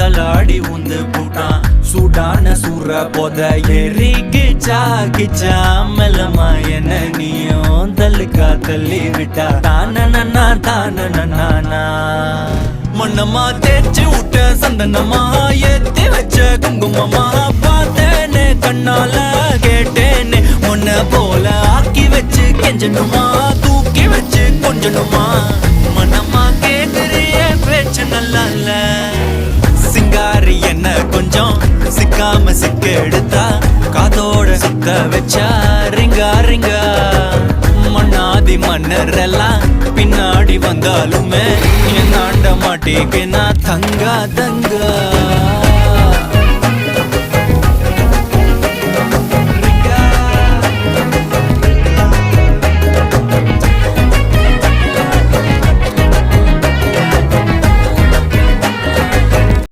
ஊஞ்சலாடி உந்து போட்டான் சூடான சூற போத ஏறி கிச்சா கிச்சா மெல்லமா என்ன நீயும் தள்ளுக்கா தள்ளி விட்டா தானனா தானனா மண்ணமா தேய்ச்சி விட்ட சந்தனமா ஏத்தி வச்ச குங்குமமா பார்த்தேனே கண்ணால கேட்டேனே உன்ன போல ஆக்கி வச்சு கெஞ்சணுமா தூக்கி வச்சு கொஞ்சணுமா மனமா கேக்குறிய பேச்சு நல்லா இல்ல சிங்காரி என்ன கொஞ்சம் சிக்காம சிக்க எடுத்தா காதோட சுத்த வச்சா ரிங்கா ரிங்கா மண்ணாதி மன்னர் எல்லாம் பின்னாடி வந்தாலுமே என் ஆண்ட மாட்டேக்கு நான் தங்கா தங்கா